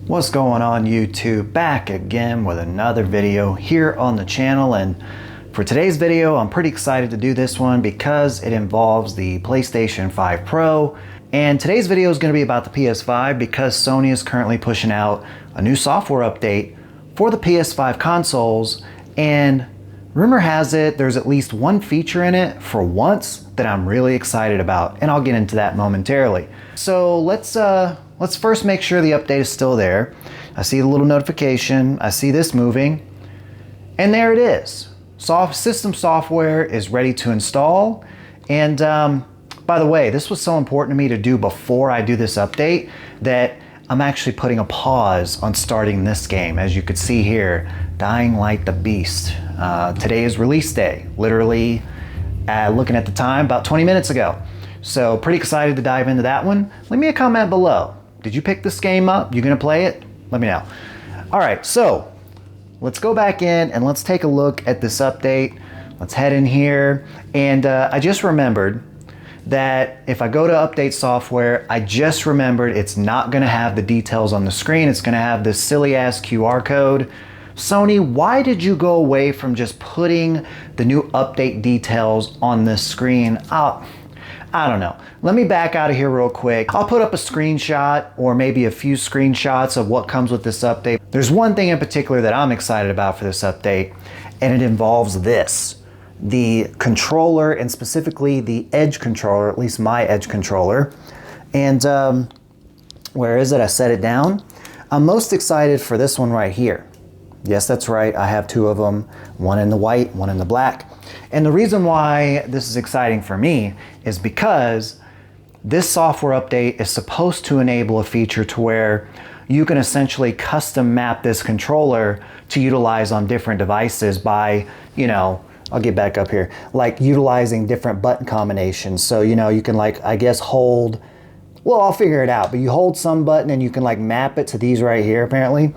What's going on YouTube? Back again with another video here on the channel, and for today's video I'm pretty excited to do this one because it involves the PlayStation 5 Pro. And today's video is going to be about the PS5 because Sony is currently pushing out a new software update for the PS5 consoles, and rumor has it there's at least one feature in it for once that I'm really excited about, and I'll get into that momentarily. So let's first make sure the update is still there. I see the little notification, I see this moving, and there it is. System software is ready to install. And by the way, this was so important to me to do before I do this update that I'm actually putting a pause on starting this game. As you could see here, Dying Light the Beast. Today is release day, literally looking at the time, about 20 minutes ago. So pretty excited to dive into that one. Leave me a comment below. Did you pick this game up? You gonna play it? Let me know. All right, so let's go back in and let's take a look at this update. Let's head in here. And I just remembered that if I go to update software, I just remembered it's not gonna have the details on the screen. It's gonna have this silly ass QR code. Sony, why did you go away from just putting the new update details on this screen? I don't know. Let me back out of here real quick. I'll put up a screenshot or maybe a few screenshots of what comes with this update. There's one thing in particular that I'm excited about for this update, and it involves this. The controller, and specifically the Edge controller, at least my Edge controller. And where is it? I set it down. I'm most excited for this one right here. Yes, that's right. I have two of them, one in the white, one in the black. And the reason why this is exciting for me is because this software update is supposed to enable a feature to where you can essentially custom map this controller to utilize on different devices by, I'll get back up here, like utilizing different button combinations. So, you can I guess hold, well, I'll figure it out, but you hold some button and you can map it to these right here apparently.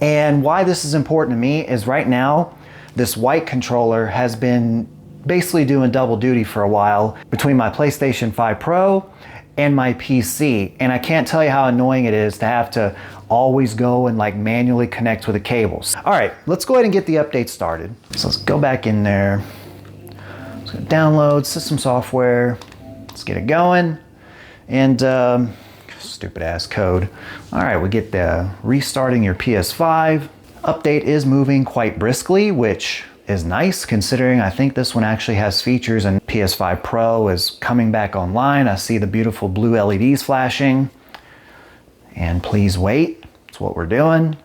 And why this is important to me is right now, this white controller has been basically doing double duty for a while between my PlayStation 5 Pro and my PC. And I can't tell you how annoying it is to have to always go and manually connect with the cables. All right, let's go ahead and get the update started. So let's go back in there. Let's go download system software. Let's get it going. And stupid ass code. All right, we get the restarting your PS5. Update is moving quite briskly, which is nice considering I think this one actually has features, and PS5 Pro is coming back online. I see the beautiful blue LEDs flashing. And please wait, that's what we're doing.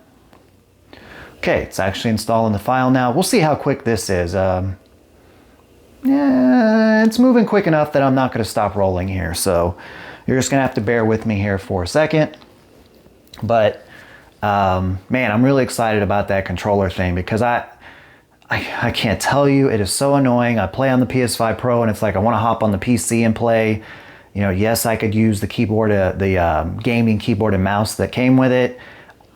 Okay, it's actually installing the file now. We'll see how quick this is. Yeah, it's moving quick enough that I'm not gonna stop rolling here. So you're just gonna have to bear with me here for a second. But man, I'm really excited about that controller thing because I can't tell you, it is so annoying. I play on the PS5 Pro and it's I want to hop on the PC and play. Yes, I could use the keyboard, the gaming keyboard and mouse that came with it.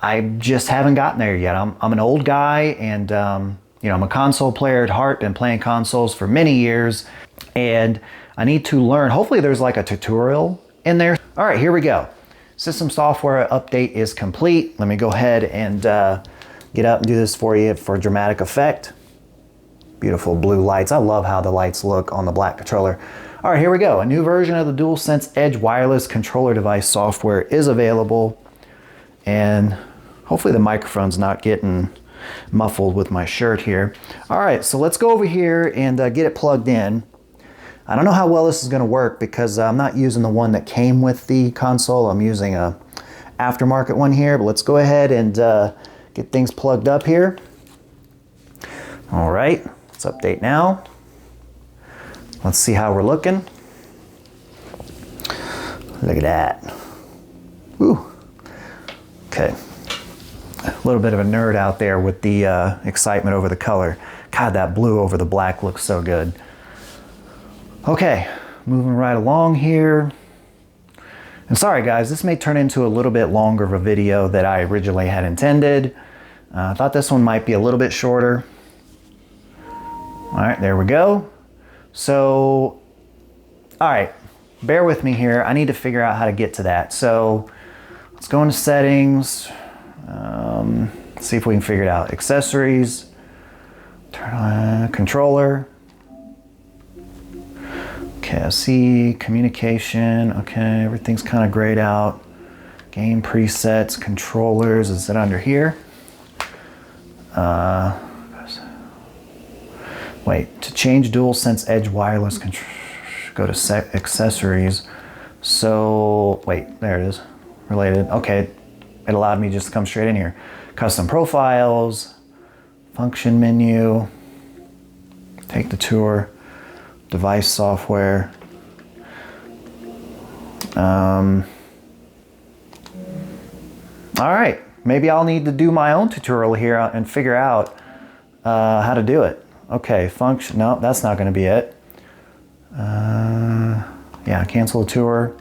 I just haven't gotten there yet. I'm an old guy, and I'm a console player at heart, been playing consoles for many years, and I need to learn. Hopefully there's a tutorial in there. All right, here we go. System software update is complete. Let me go ahead and get up and do this for you for dramatic effect. Beautiful blue lights. I love how the lights look on the black controller. All right, here we go. A new version of the DualSense Edge wireless controller device software is available. And hopefully the microphone's not getting muffled with my shirt here. All right, so let's go over here and get it plugged in. I don't know how well this is gonna work because I'm not using the one that came with the console. I'm using a aftermarket one here, but let's go ahead and get things plugged up here. All right, let's update now. Let's see how we're looking. Look at that. Ooh. Okay. A little bit of a nerd out there with the excitement over the color. God, that blue over the black looks so good. Okay, moving right along here. And sorry guys, this may turn into a little bit longer of a video than I originally had intended. I thought this one might be a little bit shorter. All right, there we go. So, all right, bear with me here. I need to figure out how to get to that. So let's go into settings. Let's see if we can figure it out. Accessories, turn on controller. Okay, I see communication. Okay, everything's kind of grayed out. Game presets, controllers, is it under here? Wait, to change DualSense Edge wireless control, go to accessories. So, wait, there it is, related. Okay, it allowed me just to come straight in here. Custom profiles, function menu, take the tour, device software. All right, maybe I'll need to do my own tutorial here and figure out how to do it. Okay, function, no, that's not gonna be it. Yeah, cancel the tour.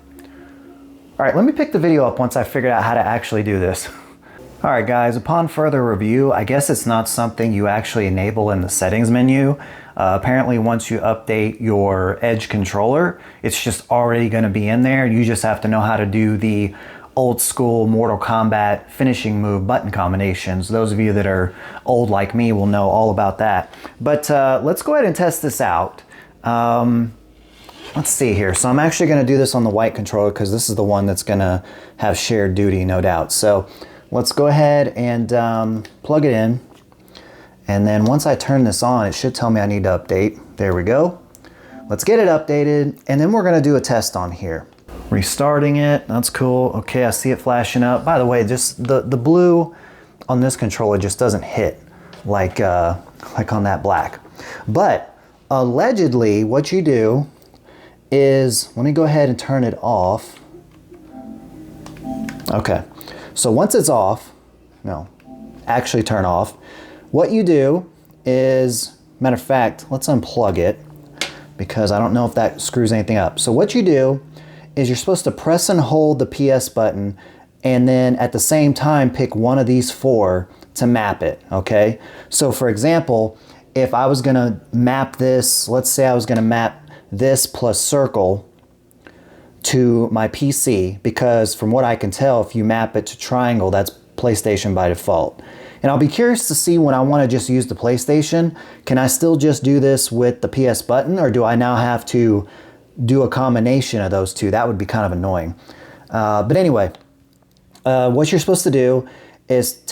All right, let me pick the video up once I figured out how to actually do this. All right, guys, upon further review, I guess it's not something you actually enable in the settings menu. Apparently, once you update your Edge controller, it's just already gonna be in there. You just have to know how to do the old school Mortal Kombat finishing move button combinations. Those of you that are old like me will know all about that. But let's go ahead and test this out. Let's see here. So I'm actually gonna do this on the white controller because this is the one that's gonna have shared duty, no doubt. So let's go ahead and plug it in. And then once I turn this on, it should tell me I need to update. There we go. Let's get it updated. And then we're gonna do a test on here. Restarting it, that's cool. Okay, I see it flashing up. By the way, just the blue on this controller just doesn't hit like on that black. But allegedly, what you do is, let me go ahead and turn it off. Okay, so once it's off, no, actually turn off. What you do is, matter of fact, let's unplug it because I don't know if that screws anything up. So what you do is you're supposed to press and hold the PS button and then at the same time pick one of these four to map it, okay? So for example, if I was gonna map this, let's say I was gonna map this plus circle to my PC, because from what I can tell, if you map it to triangle, that's PlayStation by default. And I'll be curious to see when I wanna just use the PlayStation, can I still just do this with the PS button, or do I now have to do a combination of those two? That would be kind of annoying. But anyway, what you're supposed to do is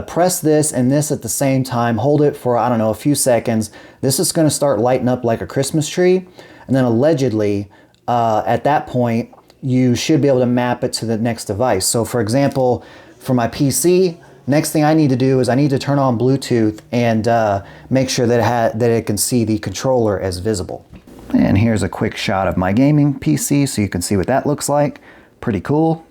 press this and this at the same time, hold it for, I don't know, a few seconds. This is gonna start lighting up like a Christmas tree. And then allegedly, at that point, you should be able to map it to the next device. So for example, for my PC, next thing I need to do is I need to turn on Bluetooth and make sure that it can see the controller as visible. And here's a quick shot of my gaming PC so you can see what that looks like. Pretty cool.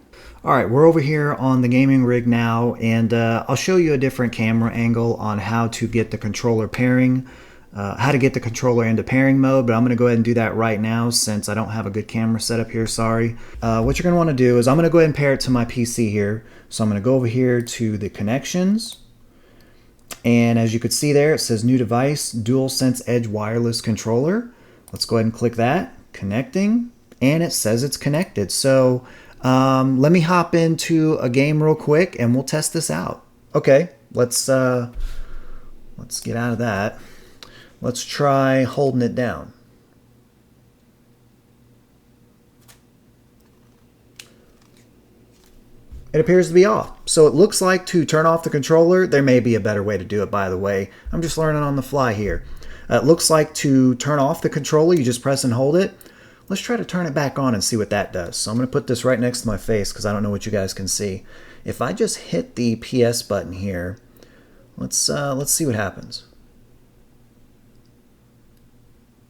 All right, we're over here on the gaming rig now, and I'll show you a different camera angle on how to get the controller pairing, how to get the controller into pairing mode, but I'm gonna go ahead and do that right now since I don't have a good camera set up here, sorry. What you're gonna wanna do is I'm gonna go ahead and pair it to my PC here. So I'm gonna go over here to the connections, and as you can see there, it says new device, DualSense Edge wireless controller. Let's go ahead and click that, connecting, and it says it's connected. So let me hop into a game real quick and we'll test this out. Okay, let's get out of that. Let's try holding it down. It appears to be off. So it looks like to turn off the controller, there may be a better way to do it, by the way. I'm just learning on the fly here. It looks like to turn off the controller, you just press and hold it. Let's try to turn it back on and see what that does. So I'm gonna put this right next to my face because I don't know what you guys can see. If I just hit the PS button here, let's see what happens.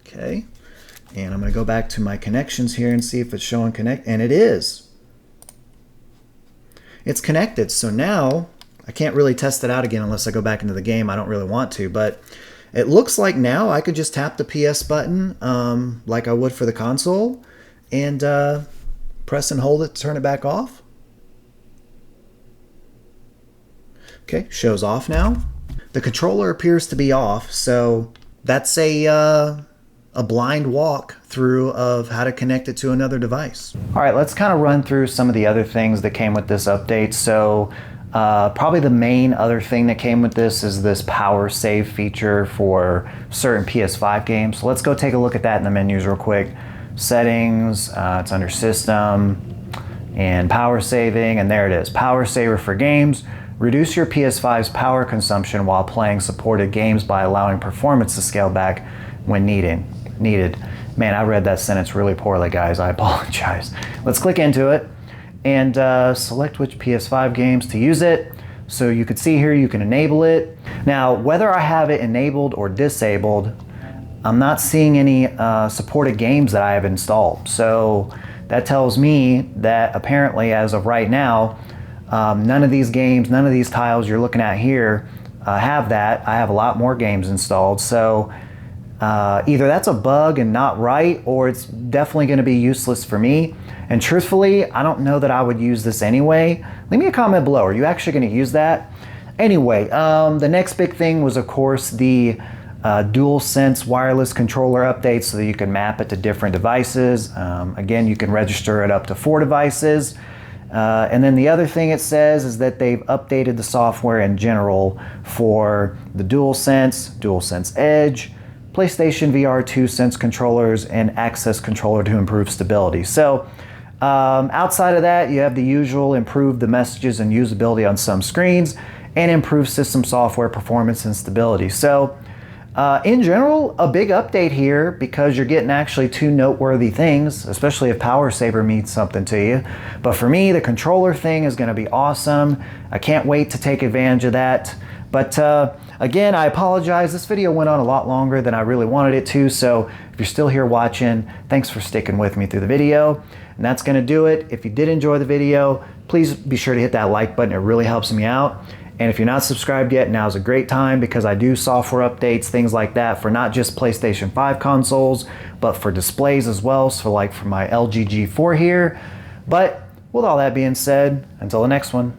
Okay, and I'm gonna go back to my connections here and see if it's showing connect, and it is. It's connected, so now I can't really test it out again unless I go back into the game. I don't really want to, but it looks like now I could just tap the PS button like I would for the console and press and hold it to turn it back off. Okay, shows off now. The controller appears to be off, so that's a blind walk through of how to connect it to another device. All right, let's kind of run through some of the other things that came with this update. So Probably the main other thing that came with this is this power save feature for certain PS5 games. So let's go take a look at that in the menus real quick. Settings, it's under System and Power Saving, and there it is. Power Saver for games. Reduce your PS5's power consumption while playing supported games by allowing performance to scale back when needed. Man, I read that sentence really poorly, guys. I apologize. Let's click into it and select which PS5 games to use it. So you can see here you can enable it. Now, whether I have it enabled or disabled, I'm not seeing any supported games that I have installed. So that tells me that apparently as of right now, none of these games, none of these tiles you're looking at here have that. I have a lot more games installed. So either that's a bug and not right, or it's definitely going to be useless for me. And truthfully, I don't know that I would use this anyway. Leave me a comment below. Are you actually going to use that? Anyway, the next big thing was, of course, the DualSense wireless controller update so that you can map it to different devices. Again, you can register it up to 4 devices. And then the other thing it says is that they've updated the software in general for the DualSense Edge, PlayStation VR 2 Sense controllers, and Access controller to improve stability. So outside of that, you have the usual: improve the messages and usability on some screens, and improve system software performance and stability. So in general, a big update here because you're getting actually 2 noteworthy things, especially if Power Saver means something to you. But for me, the controller thing is going to be awesome. I can't wait to take advantage of that. But again, I apologize. This video went on a lot longer than I really wanted it to. So if you're still here watching, thanks for sticking with me through the video. And that's going to do it. If you did enjoy the video, please be sure to hit that like button. It really helps me out. And if you're not subscribed yet, now's a great time because I do software updates, things like that, for not just PlayStation 5 consoles, but for displays as well. So like for my LG G4 here. But with all that being said, until the next one.